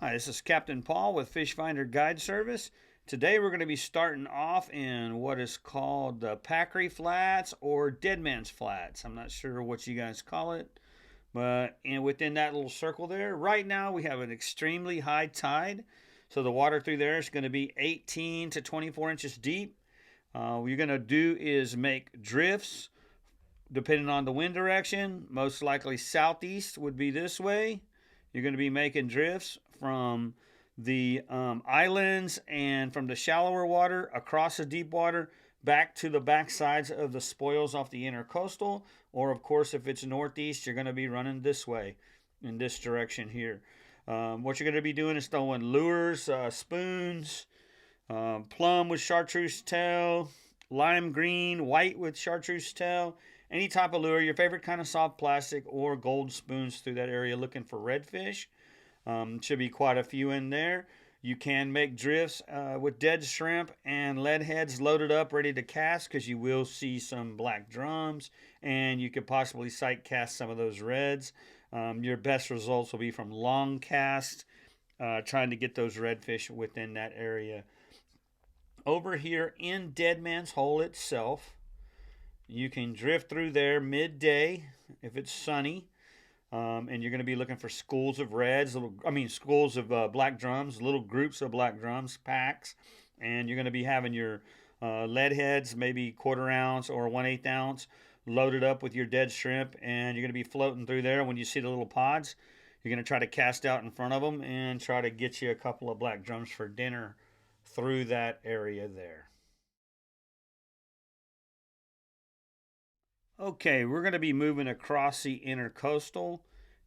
Hi, this is Captain Paul with Fish Finder Guide Service. Today we're going to be starting off in what is called the Packery Flats or Dead Man's Flats. I'm not sure what you guys call it, but within that little circle there, right now we have an extremely high tide. So the water through there is going to be 18 to 24 inches deep. What you're going to do is make drifts depending on the wind direction. Most likely southeast would be this way. You're going to be making drifts from the islands and from the shallower water across the deep water back to the back sides of the spoils off the intercoastal. Or, of course, if it's northeast, you're going to be running this way in this direction here. What you're going to be doing is throwing lures, spoons, plum with chartreuse tail, lime green, white with chartreuse tail, any type of lure, your favorite kind of soft plastic, or gold spoons through that area looking for redfish. Should be quite a few in there. You can make drifts with dead shrimp and lead heads loaded up, ready to cast, because you will see some black drums, and you could possibly sight cast some of those reds. Your best results will be from long cast, trying to get those redfish within that area. Over here in Dead Man's Hole itself, you can drift through there midday if it's sunny, and you're going to be looking for schools of reds, schools of black drums, little groups of black drums, packs, and you're going to be having your lead heads, maybe 1/4 ounce or 1/8 ounce, loaded up with your dead shrimp, and you're going to be floating through there. When you see the little pods, you're going to try to cast out in front of them and try to get you a couple of black drums for dinner through that area there. Okay, we're going to be moving across the intercoastal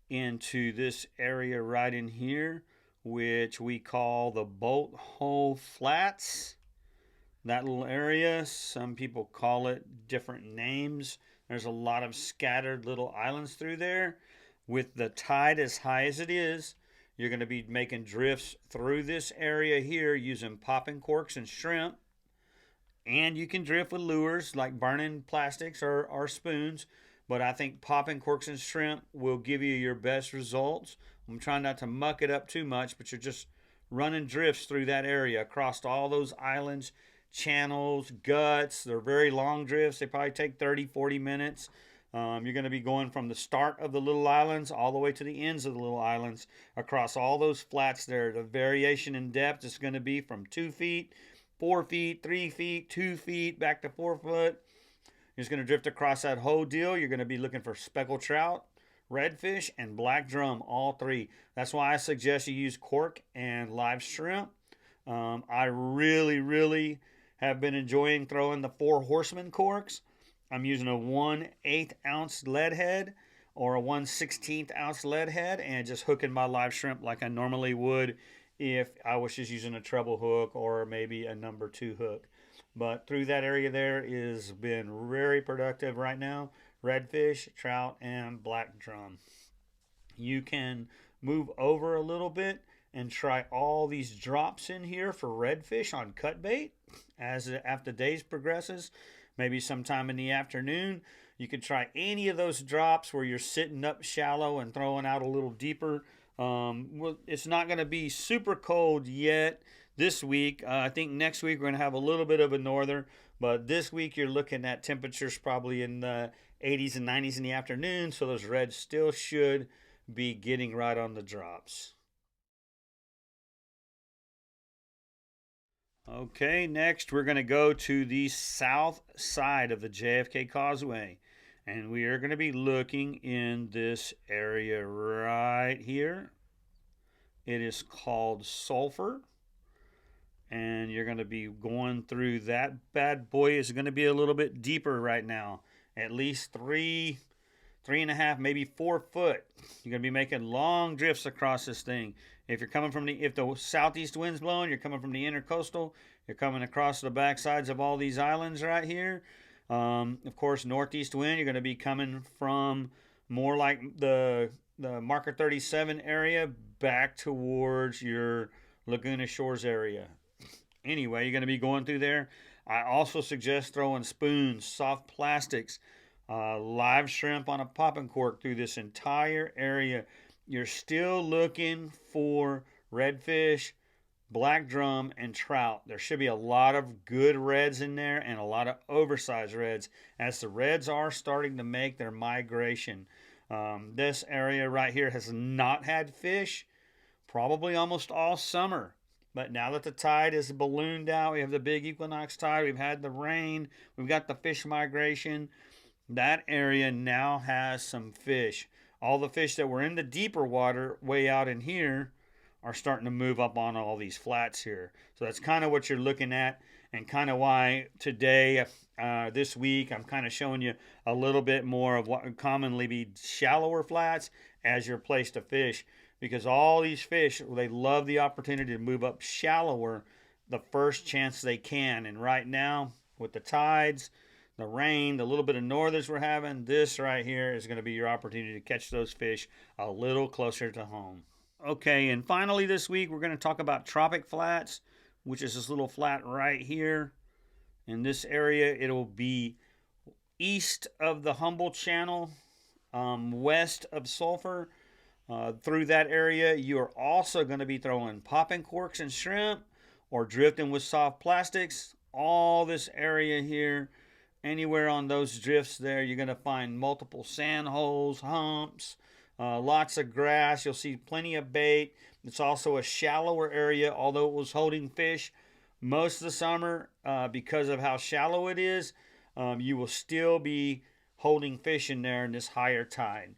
into this area right in here, which we call the Bol Hole Flats. That little area, some people call it different names. There's a lot of scattered little islands through there. With the tide as high as it is, you're going to be making drifts through this area here using popping corks and shrimp. And you can drift with lures like burning plastics or spoons, but I think popping corks and shrimp will give you your best results. I'm trying not to muck it up too much, but you're just running drifts through that area across all those islands, channels, guts. They're very long drifts. They probably take 30, 40 minutes. You're going to be going from the start of the little islands all the way to the ends of the little islands across all those flats there. The variation in depth is going to be from 2 feet, 4 feet, 3 feet, 2 feet, back to 4 foot. You're just going to drift across that whole deal. You're going to be looking for speckled trout, redfish, and black drum, all three. That's why I suggest you use cork and live shrimp. I really have been enjoying throwing the 4 horsemen corks. I'm using a 1/8 ounce lead head or a 1/16 ounce lead head and just hooking my live shrimp like I normally would if I was just using a treble hook or maybe a number 2 hook. But through that area there is been very productive right now. Redfish, trout, and black drum. You can move over a little bit and try all these drops in here for redfish on cut bait as after days progresses. Maybe sometime in the afternoon, you can try any of those drops where you're sitting up shallow and throwing out a little deeper. It's not going to be super cold yet this week. I think next week we're going to have a little bit of a norther, but this week you're looking at temperatures probably in the 80s and 90s in the afternoon, so those reds still should be getting right on the drops. Okay, next we're going to go to the south side of the JFK Causeway, and we are going to be looking in this area right here. It is called Sulfur, and you're going to be going through that bad boy. Is going to be a little bit deeper right now, at least 3.5, maybe 4 foot. You're going to be making long drifts across this thing. If you're coming from if the southeast wind's blowing, you're coming from the intercoastal. You're coming across the backsides of all these islands right here. Of course, northeast wind, you're going to be coming from more like the marker 37 area back towards your Laguna Shores area. Anyway, you're going to be going through there. I also suggest throwing spoons, soft plastics, live shrimp on a popping cork through this entire area. You're still looking for redfish, black drum, and trout. There should be a lot of good reds in there and a lot of oversized reds as the reds are starting to make their migration. This area right here has not had fish probably almost all summer. But now that the tide is ballooned out, we have the big equinox tide, we've had the rain, we've got the fish migration. That area now has some fish. All the fish that were in the deeper water way out in here are starting to move up on all these flats here. So that's kind of what you're looking at, and kind of why today, this week, I'm kind of showing you a little bit more of what would commonly be shallower flats as your place to fish. Because all these fish, they love the opportunity to move up shallower the first chance they can. And right now, with the tides, the rain, the little bit of northers we're having, this right here is going to be your opportunity to catch those fish a little closer to home. Okay, and finally this week, we're going to talk about tropic flats, which is this little flat right here. In this area, it'll be east of the Humboldt Channel, west of Sulfur. Through that area, you're also going to be throwing popping corks and shrimp or drifting with soft plastics. All this area here, anywhere on those drifts there, you're going to find multiple sand holes, humps, lots of grass. You'll see plenty of bait. It's also a shallower area, although it was holding fish most of the summer. Because of how shallow it is, you will still be holding fish in there in this higher tide.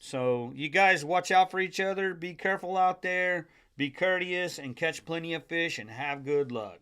So you guys watch out for each other. Be careful out there. Be courteous and catch plenty of fish and have good luck.